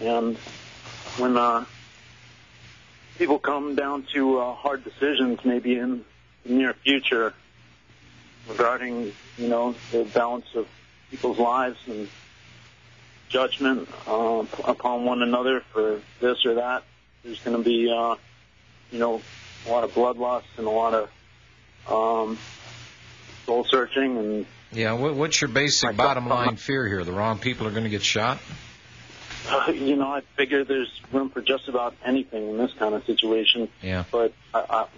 And when people come down to hard decisions, maybe in the near future, regarding, the balance of people's lives and judgment upon one another for this or that, there's going to be, a lot of bloodlust and a lot of soul searching. And yeah, what's your basic bottom line fear here? The wrong people are going to get shot? I figure there's room for just about anything in this kind of situation. Yeah. But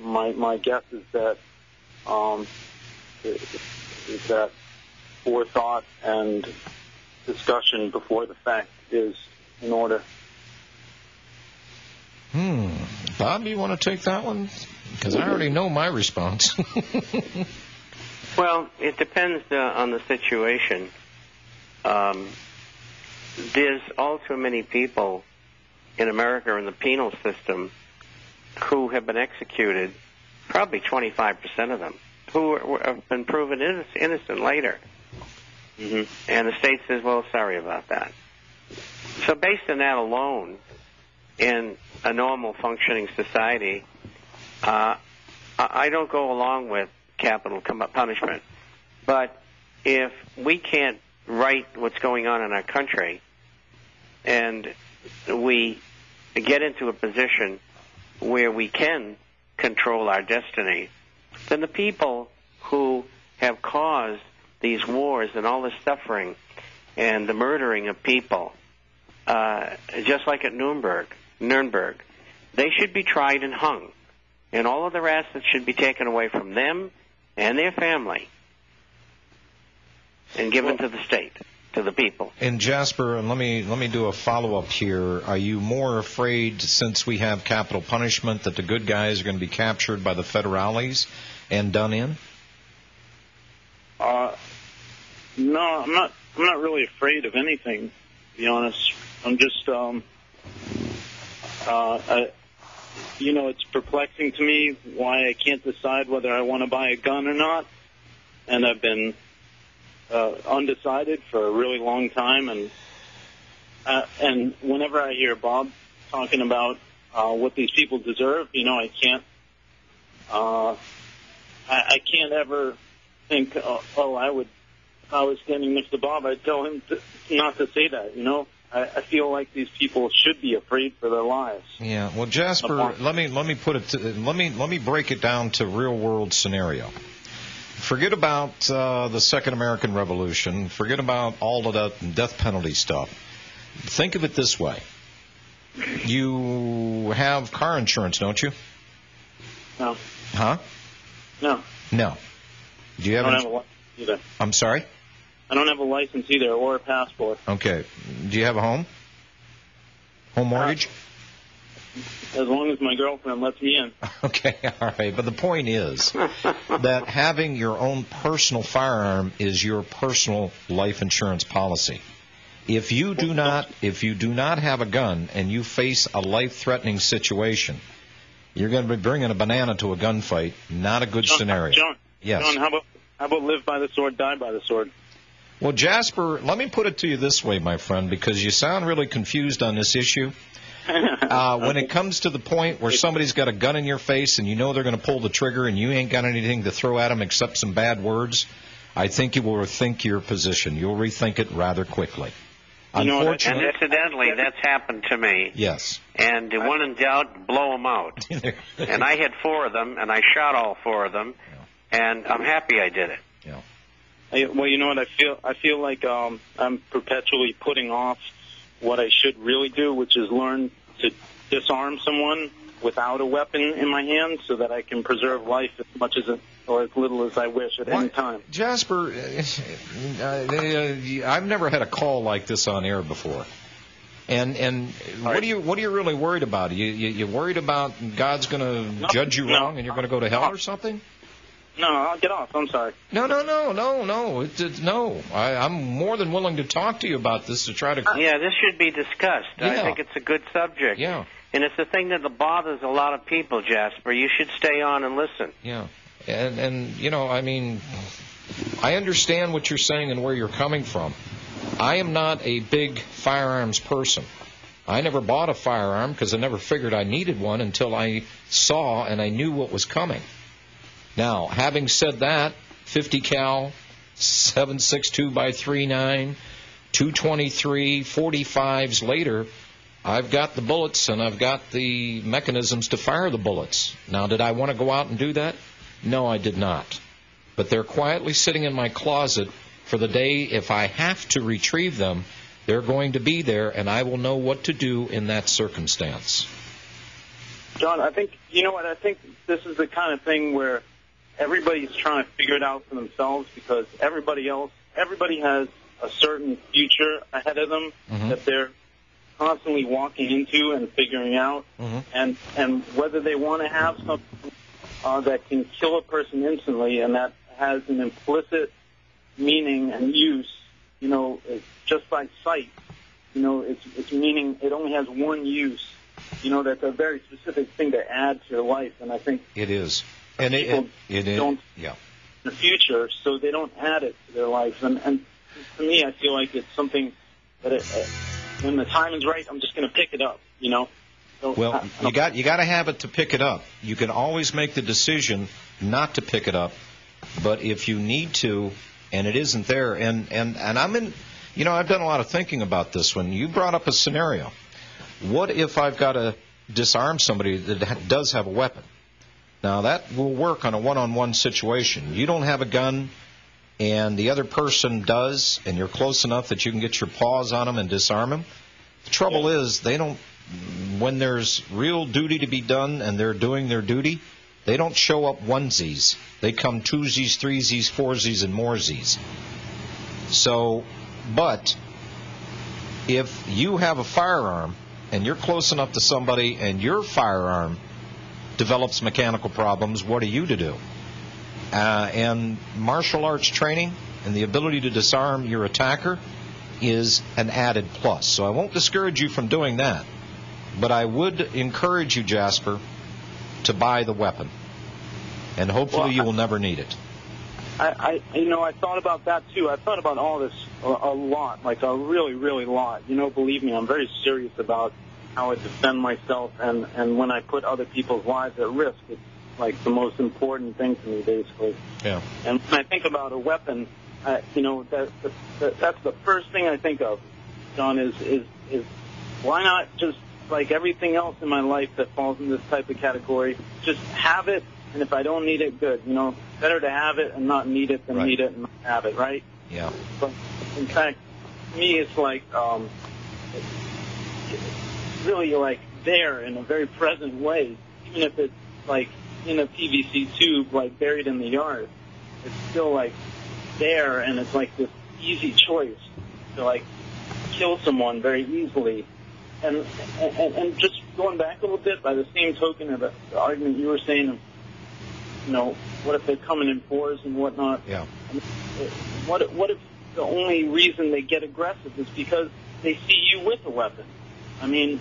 my guess is that forethought and discussion before the fact is in order. Bob, you want to take that one? Because I already know my response. Well, it depends on the situation. There's all too many people in America in the penal system who have been executed, probably 25% of them, who have been proven innocent later. Mm-hmm. And the state says, well, sorry about that. So based on that alone, in a normal functioning society, I don't go along with capital punishment. But if we can't right what's going on in our country and we get into a position where we can control our destiny, then the people who have caused these wars and all this suffering and the murdering of people, just like at Nuremberg, they should be tried and hung. And all of their assets should be taken away from them and their family and given to the state, to the people. And Jasper, let me do a follow-up here. Are you more afraid, since we have capital punishment, that the good guys are going to be captured by the federales and done in? No, I'm not really afraid of anything, to be honest. I'm just, it's perplexing to me why I can't decide whether I want to buy a gun or not. And I've been undecided for a really long time. And whenever I hear Bob talking about what these people deserve, I can't ever think, if I was standing next to Bob, I'd tell him not to say that, I feel like these people should be afraid for their lives. Yeah. Well, Jasper, let me put it. Let me break it down to real world scenario. Forget about the Second American Revolution. Forget about all of that death penalty stuff. Think of it this way: you have car insurance, don't you? No. Huh? No. No. Do you have? I don't have a license either. I'm sorry? I don't have a license either, or a passport. Okay. Do you have a home? Home mortgage? As long as my girlfriend lets me in. Okay, all right. But the point is that having your own personal firearm is your personal life insurance policy. If you do not have a gun and you face a life-threatening situation, you're going to be bringing a banana to a gunfight. Not a good scenario. John, yes. John, how about live by the sword, die by the sword? Well, Jasper, let me put it to you this way, my friend, because you sound really confused on this issue. When it comes to the point where somebody's got a gun in your face and you know they're going to pull the trigger and you ain't got anything to throw at them except some bad words, I think you will rethink your position. You'll rethink it rather quickly. Unfortunately, and incidentally, that's happened to me. Yes. And when in doubt, blow them out. And I had 4 of them, and I shot all 4 of them, and I'm happy I did it. Yeah. Well, you know what I feel like I'm perpetually putting off what I should really do, which is learn to disarm someone without a weapon in my hand so that I can preserve life as much or as little as I wish at any time. Jasper, I've never had a call like this on air before. And what are you really worried about? You worried about God's going to judge you wrong and you're going to go to hell or something? No, I'll get off. I'm sorry. No. I'm more than willing to talk to you about this to try to... Yeah, this should be discussed. Yeah. I think it's a good subject. Yeah. And it's a thing that bothers a lot of people, Jasper. You should stay on and listen. Yeah. And I understand what you're saying and where you're coming from. I am not a big firearms person. I never bought a firearm because I never figured I needed one until I saw and I knew what was coming. Now, having said that, 50 cal, 7.62 by 3.9, 223, 45s later, I've got the bullets and I've got the mechanisms to fire the bullets. Now, did I want to go out and do that? No, I did not. But they're quietly sitting in my closet for the day if I have to retrieve them. They're going to be there, and I will know what to do in that circumstance. John, I think, you know what, I think this is the kind of thing where everybody's trying to figure it out for themselves because everybody has a certain future ahead of them that they're constantly walking into and figuring out. And whether they want to have something that can kill a person instantly and that has an implicit meaning and use, you know, just by sight, you know, it's meaning it only has one use. You know, that's a very specific thing to add to your life, and I think it is. And it don't yeah. In the future, so they don't add it to their life. And to me, I feel like it's something that when the time is right, I'm just going to pick it up. You know. So, well, you got to have it to pick it up. You can always make the decision not to pick it up, but if you need to, and it isn't there, and I'm in. You know, I've done a lot of thinking about this one. You brought up a scenario. What if I've got to disarm somebody that does have a weapon? Now, that will work on a one-on-one situation. You don't have a gun, and the other person does, and you're close enough that you can get your paws on them and disarm them. The trouble is, they don't, when there's real duty to be done and they're doing their duty, they don't show up onesies. They come twosies, threesies, foursies, and moresies. So, but if you have a firearm and you're close enough to somebody and your firearm develops mechanical problems, what are you to do? And martial arts training and the ability to disarm your attacker is an added plus. So I won't discourage you from doing that, but I would encourage you, Jasper, to buy the weapon, and hopefully you will never need it. I thought about that too. I thought about all this a lot, like a really, really lot. You know, believe me, I'm very serious about how I defend myself, and when I put other people's lives at risk, it's like the most important thing to me, basically. Yeah. And when I think about a weapon, that's the first thing I think of, John, is why not just, like everything else in my life that falls in this type of category, just have it, and if I don't need it, good. You know, better to have it and not need it than need it and not have it, right? Yeah. But in fact, to me, it's like it's really like there in a very present way, even if it's like in a PVC tube, like buried in the yard. It's still like there, and it's like this easy choice to like kill someone very easily. And just going back a little bit, by the same token of the argument you were saying of, you know, what if they're coming in fours and whatnot? Yeah. What if the only reason they get aggressive is because they see you with a weapon? I mean,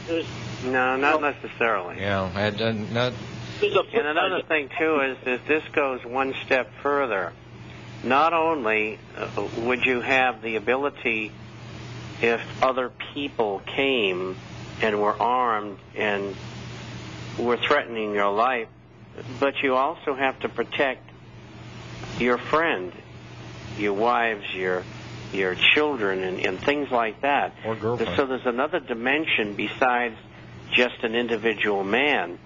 there's... No, not necessarily. Yeah, and another thing, too, is that this goes one step further. Not only would you have the ability, if other people came and were armed and were threatening your life, but you also have to protect your friend, your wives, your children, and things like that. Or girlfriend. So there's another dimension besides just an individual man.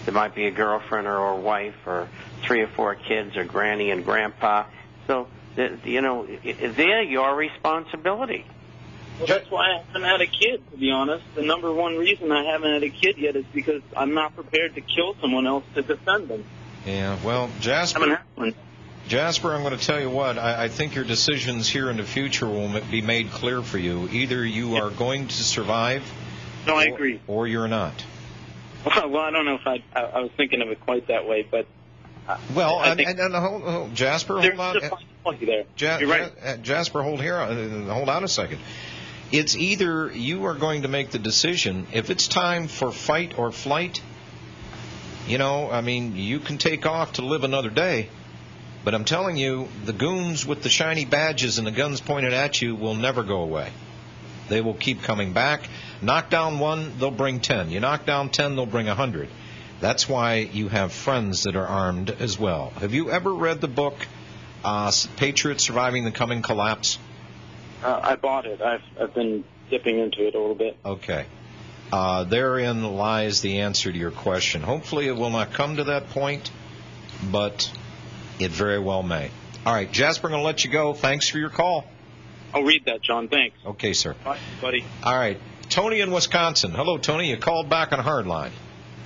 There might be a girlfriend or a wife or 3 or 4 kids or granny and grandpa. So, you know, they're your responsibility. Well, that's why I haven't had a kid, to be honest. The number one reason I haven't had a kid yet is because I'm not prepared to kill someone else to defend them. Yeah, well, Jasper, I'm going to tell you what, I think your decisions here in the future will be made clear for you. Either you are going to survive, no, I agree, or you're not. Well, I don't know if I was thinking of it quite that way, but... Jasper, hold on. There. You're right. Jasper, hold on a second. It's either you are going to make the decision, if it's time for fight or flight, you know, I mean, you can take off to live another day, but I'm telling you, the goons with the shiny badges and the guns pointed at you will never go away. They will keep coming back. Knock down one, they'll bring 10. You knock down 10, they'll bring 100. That's why you have friends that are armed as well. Have you ever read the book Patriots Surviving the Coming Collapse? I bought it. I've been dipping into it a little bit. Okay. Therein lies the answer to your question. Hopefully it will not come to that point, but it very well may. All right, Jasper, I'm going to let you go. Thanks for your call. I'll read that, John. Thanks. Okay, sir. Bye, buddy. All right. Tony in Wisconsin. Hello, Tony. You called back on Hardline.